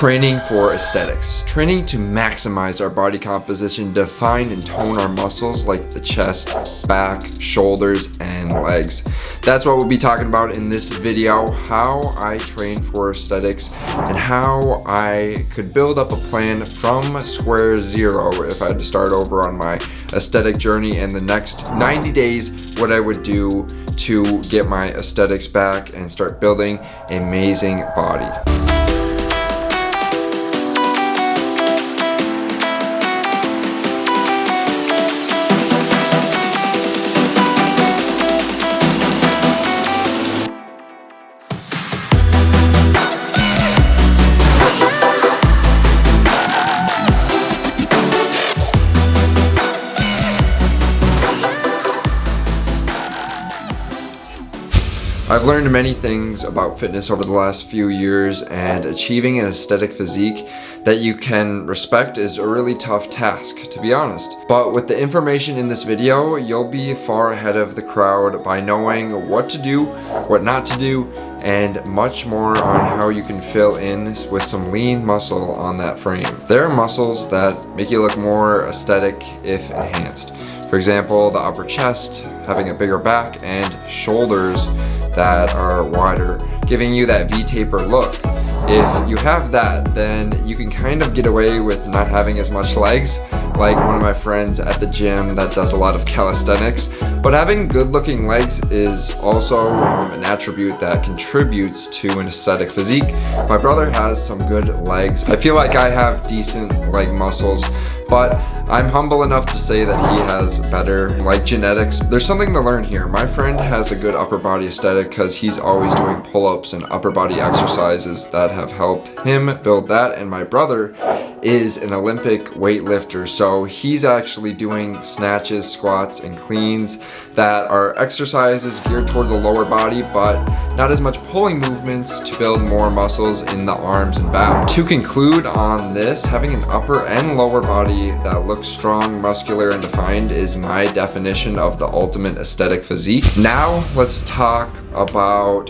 Training for aesthetics. Training to maximize our body composition, define and tone our muscles like the chest, back, shoulders, and legs. That's what we'll be talking about in this video, how I train for aesthetics and how I could build up a plan from square zero if I had to start over on my aesthetic journey, and the next 90 days what I would do to get my aesthetics back and start building an amazing body. I've learned many things about fitness over the last few years, and achieving an aesthetic physique that you can respect is a really tough task, to be honest. But with the information in this video, you'll be far ahead of the crowd by knowing what to do, what not to do, and much more on how you can fill in with some lean muscle on that frame. There are muscles that make you look more aesthetic if enhanced. For example, the upper chest, having a bigger back, and shoulders that are wider, giving you that V-taper look. If you have that, then you can kind of get away with not having as much legs, like one of my friends at the gym that does a lot of calisthenics. But having good looking legs is also an attribute that contributes to an aesthetic physique. My brother has some good legs. I feel like I have decent leg muscles, but I'm humble enough to say that he has better, like genetics. There's something to learn here. My friend has a good upper body aesthetic because he's always doing pull-ups and upper body exercises that have helped him build that, and my brother is an Olympic weightlifter, so he's actually doing snatches, squats, and cleans that are exercises geared toward the lower body, but not as much pulling movements to build more muscles in the arms and back. To conclude on this, having an upper and lower body that looks strong, muscular, and defined is my definition of the ultimate aesthetic physique. Now let's talk about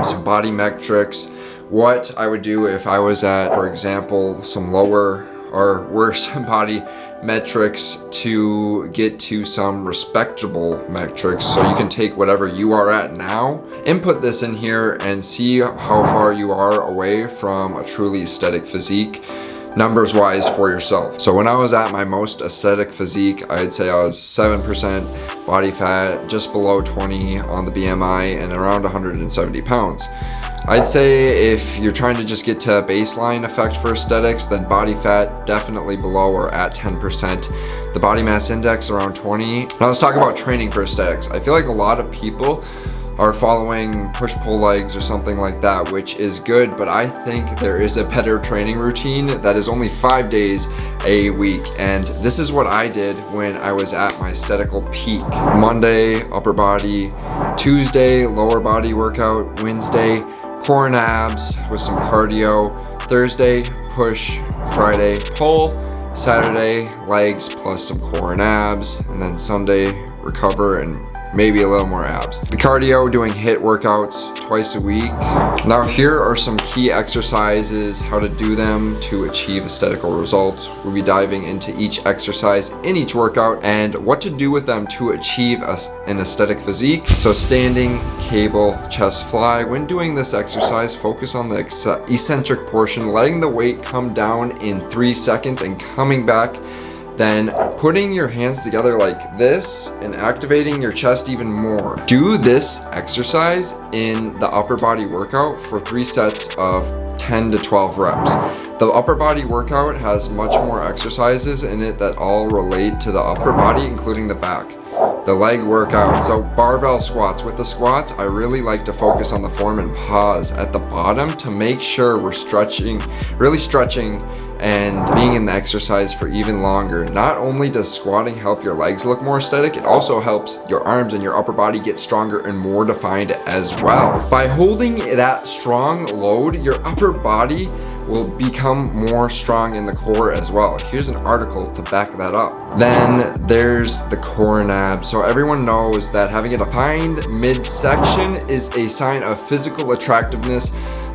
some body metrics. What I would do if I was at, for example, some lower or worse body metrics to get to some respectable metrics. So you can take whatever you are at now, input this in here, and see how far you are away from a truly aesthetic physique, numbers wise, for yourself. So when I was at my most aesthetic physique, I'd say I was 7% body fat, just below 20 on the BMI, and around 170 pounds. I'd say if you're trying to just get to a baseline effect for aesthetics, then body fat definitely below or at 10%. The body mass index around 20. Now let's talk about training for aesthetics. I feel like a lot of people are following push-pull legs or something like that, which is good, but I think there is a better training routine that is only 5 days a week, and this is what I did when I was at my aesthetical peak. Monday, upper body; Tuesday, lower body workout; Wednesday, core and abs with some cardio; Thursday, push; Friday, pull; Saturday, legs plus some core and abs; and then Sunday, recover and maybe a little more abs. The cardio, doing HIIT workouts twice a week. Now here are some key exercises, how to do them to achieve aesthetical results. We'll be diving into each exercise in each workout and what to do with them to achieve an aesthetic physique. So standing, cable, chest fly. When doing this exercise, focus on the eccentric portion, letting the weight come down in 3 seconds and coming back. Then putting your hands together like this and activating your chest even more. Do this exercise in the upper body workout for 3 sets of 10 to 12 reps. The upper body workout has much more exercises in it that all relate to the upper body, including the back. The leg workout, so barbell squats. With the squats, I really like to focus on the form and pause at the bottom to make sure we're stretching, really stretching and being in the exercise for even longer. Not only does squatting help your legs look more aesthetic, it also helps your arms and your upper body get stronger and more defined as well. By holding that strong load, your upper body will become more strong in the core as well. Here's an article to back that up. Then there's the core and abs. So everyone knows that having a defined midsection is a sign of physical attractiveness.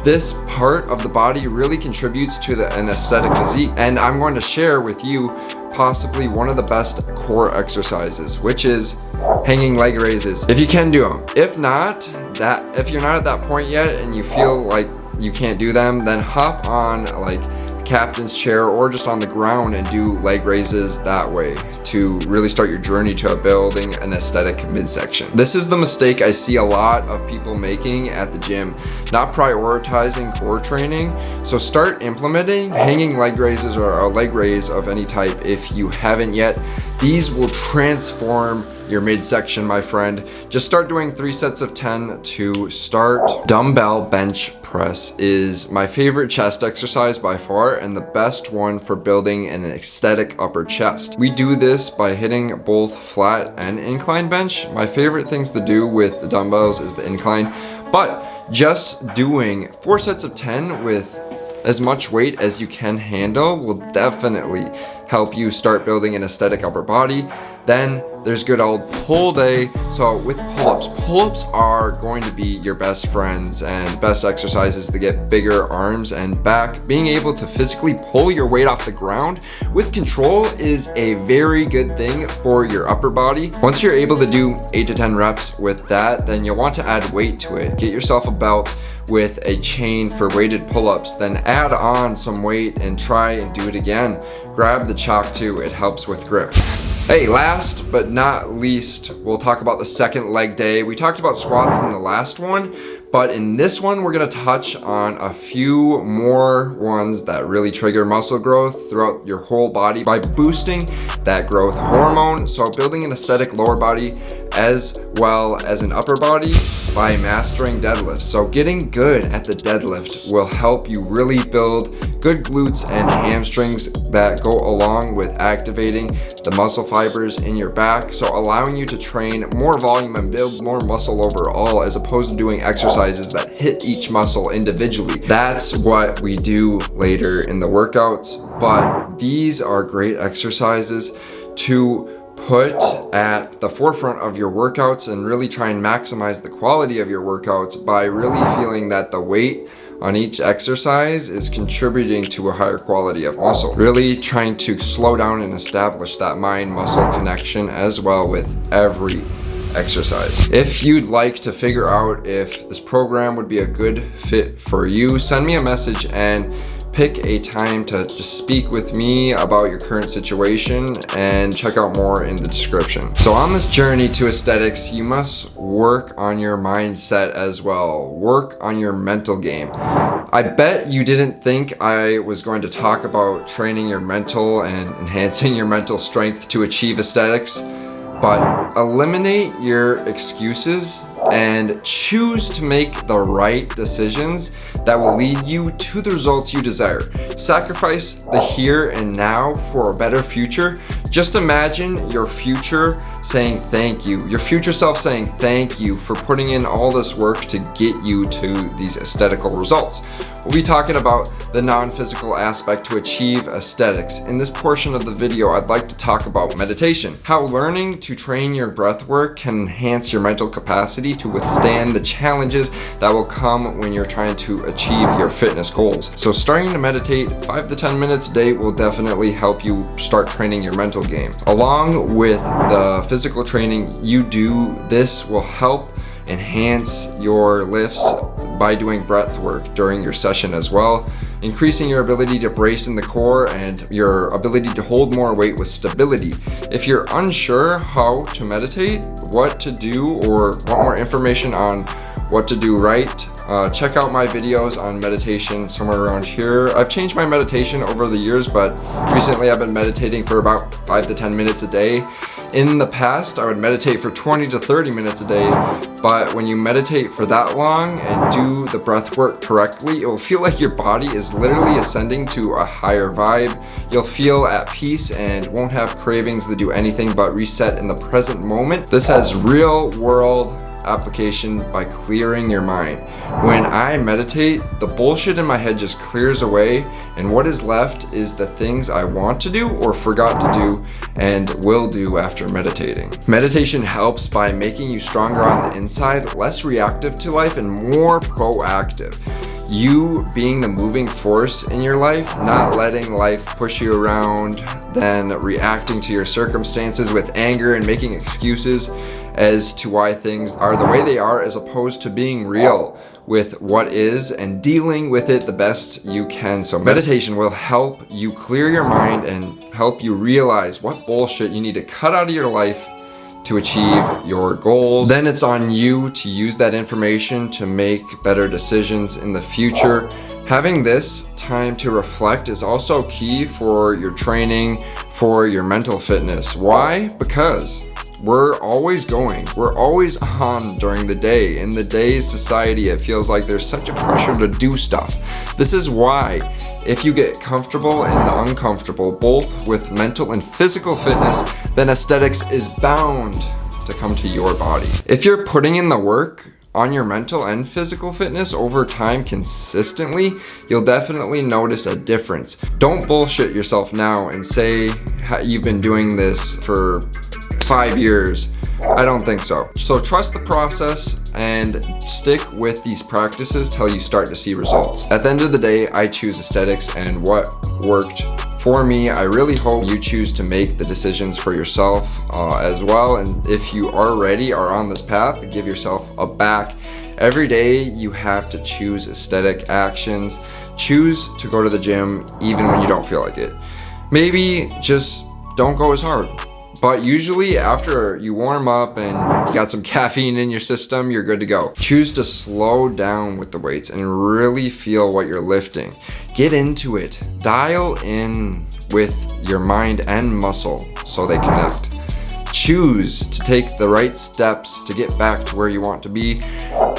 This part of the body really contributes to an aesthetic physique, and I'm going to share with you possibly one of the best core exercises, which is hanging leg raises. If you can do them. If you're not at that point yet and you feel like you can't do them, then hop on like captain's chair or just on the ground and do leg raises that way to really start your journey to building an aesthetic midsection. This is the mistake I see a lot of people making at the gym, not prioritizing core training. So start implementing hanging leg raises or a leg raise of any type if you haven't yet. These will transform your midsection, my friend. Just start doing 3 sets of 10 to start. Dumbbell bench press is my favorite chest exercise by far and the best one for building an aesthetic upper chest. We do this by hitting both flat and incline bench. My favorite things to do with the dumbbells is the incline, but just doing 4 sets of 10 with as much weight as you can handle will definitely help you start building an aesthetic upper body. Then there's good old pull day. So with pull-ups are going to be your best friends and best exercises to get bigger arms and back. Being able to physically pull your weight off the ground with control is a very good thing for your upper body. Once you're able to do 8 to 10 reps with that, then you'll want to add weight to it. Get yourself a belt with a chain for weighted pull-ups, then add on some weight and try and do it again. Grab the chalk too, it helps with grip. Hey, last but not least, we'll talk about the second leg day. We talked about squats in the last one, but in this one, we're gonna touch on a few more ones that really trigger muscle growth throughout your whole body by boosting that growth hormone. So building an aesthetic lower body as well as an upper body by mastering deadlifts. So getting good at the deadlift will help you really build good glutes and hamstrings that go along with activating the muscle fibers in your back. So allowing you to train more volume and build more muscle overall as opposed to doing exercises that hit each muscle individually. That's what we do later in the workouts, but these are great exercises to put at the forefront of your workouts and really try and maximize the quality of your workouts by really feeling that the weight on each exercise is contributing to a higher quality of muscle. Really trying to slow down and establish that mind-muscle connection as well with every exercise. If you'd like to figure out if this program would be a good fit for you, send me a message and pick a time to just speak with me about your current situation and check out more in the description. So on this journey to aesthetics, you must work on your mindset as well. Work on your mental game. I bet you didn't think I was going to talk about training your mental and enhancing your mental strength to achieve aesthetics, but eliminate your excuses and choose to make the right decisions that will lead you to the results you desire. Sacrifice the here and now for a better future. Just imagine your future saying thank you. Your future self saying thank you for putting in all this work to get you to these aesthetical results. We'll be talking about the non-physical aspect to achieve aesthetics. In this portion of the video, I'd like to talk about meditation. How learning to train your breath work can enhance your mental capacity to withstand the challenges that will come when you're trying to achieve your fitness goals. So starting to meditate 5 to 10 minutes a day will definitely help you start training your mental game. Along with the physical training you do, this will help enhance your lifts by doing breath work during your session as well, increasing your ability to brace in the core and your ability to hold more weight with stability. If you're unsure how to meditate, what to do, or want more information on what to do right, check out my videos on meditation somewhere around here. I've changed my meditation over the years, but recently I've been meditating for about 5 to 10 minutes a day. In the past, I would meditate for 20 to 30 minutes a day, but when you meditate for that long and do the breath work correctly, it will feel like your body is literally ascending to a higher vibe. You'll feel at peace and won't have cravings to do anything but reset in the present moment. This has real world application by clearing your mind. When I meditate, the bullshit in my head just clears away, and what is left is the things I want to do or forgot to do and will do after meditating. Meditation helps by making you stronger on the inside, less reactive to life, and more proactive. you being the moving force in your life, not letting life push you around, then reacting to your circumstances with anger and making excuses as to why things are the way they are, as opposed to being real with what is and dealing with it the best you can. So meditation will help you clear your mind and help you realize what bullshit you need to cut out of your life to achieve your goals. Then it's on you to use that information to make better decisions in the future. Having this time to reflect is also key for your training, for your mental fitness. Why? Because we're always going. We're always on during the day. In the day's society, it feels like there's such a pressure to do stuff. This is why, if you get comfortable in the uncomfortable, both with mental and physical fitness, then aesthetics is bound to come to your body. If you're putting in the work on your mental and physical fitness over time consistently, you'll definitely notice a difference. Don't bullshit yourself now and say you've been doing this for 5 years. I don't think so. So trust the process and stick with these practices till you start to see results. At the end of the day, I choose aesthetics and what worked for me. I really hope you choose to make the decisions for yourself as well. And if you already are on this path, give yourself a back. Every day you have to choose aesthetic actions. Choose to go to the gym even when you don't feel like it. Maybe just don't go as hard. But usually after you warm up and you got some caffeine in your system, you're good to go. Choose to slow down with the weights and really feel what you're lifting. Get into it. Dial in with your mind and muscle so they connect. Choose to take the right steps to get back to where you want to be.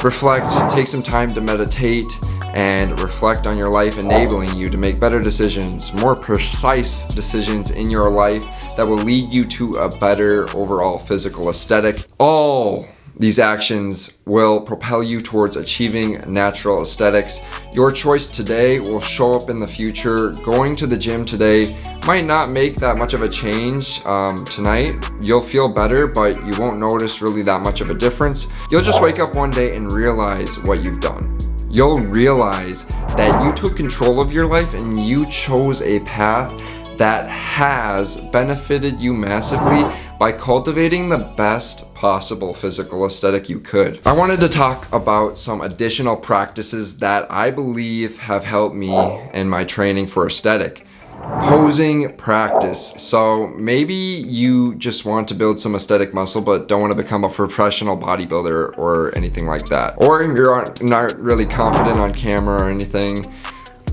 Reflect, take some time to meditate and reflect on your life, enabling you to make better decisions, more precise decisions in your life that will lead you to a better overall physical aesthetic. All these actions will propel you towards achieving natural aesthetics. Your choice today will show up in the future. Going to the gym today might not make that much of a change tonight. You'll feel better, but you won't notice really that much of a difference. You'll just wake up one day and realize what you've done. You'll realize that you took control of your life and you chose a path that has benefited you massively by cultivating the best possible physical aesthetic you could. I wanted to talk about some additional practices that I believe have helped me in my training for aesthetic. Posing practice. So maybe you just want to build some aesthetic muscle but don't want to become a professional bodybuilder or anything like that. Or you're not really confident on camera or anything.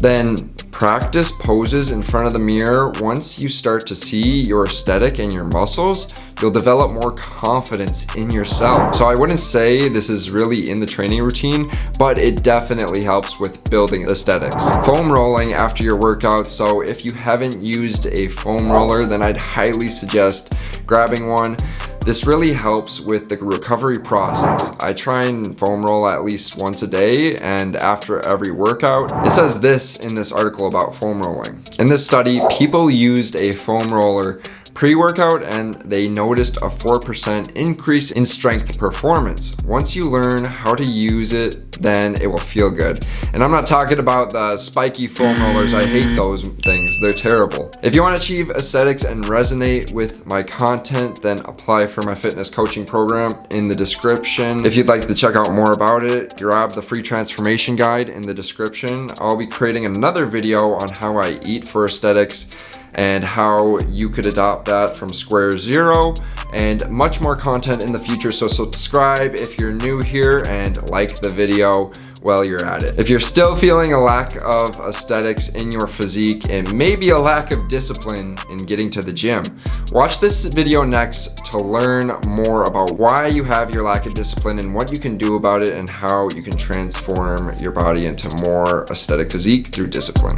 Then practice poses in front of the mirror. Once you start to see your aesthetic and your muscles, you'll develop more confidence in yourself. So I wouldn't say this is really in the training routine, but it definitely helps with building aesthetics. Foam rolling after your workout. So if you haven't used a foam roller, then I'd highly suggest grabbing one. This really helps with the recovery process. I try and foam roll at least once a day and after every workout. It says this in this article about foam rolling. In this study, people used a foam roller pre-workout and they noticed a 4% increase in strength performance. Once you learn how to use it, then it will feel good. And I'm not talking about the spiky foam rollers. I hate those things. They're terrible. If you want to achieve aesthetics and resonate with my content, then apply for my fitness coaching program in the description. If you'd like to check out more about it, grab the free transformation guide in the description. I'll be creating another video on how I eat for aesthetics and how you could adopt that from square zero, and much more content in the future. So subscribe if you're new here and like the video while you're at it. If you're still feeling a lack of aesthetics in your physique and maybe a lack of discipline in getting to the gym, watch this video next to learn more about why you have your lack of discipline and what you can do about it and how you can transform your body into more aesthetic physique through discipline.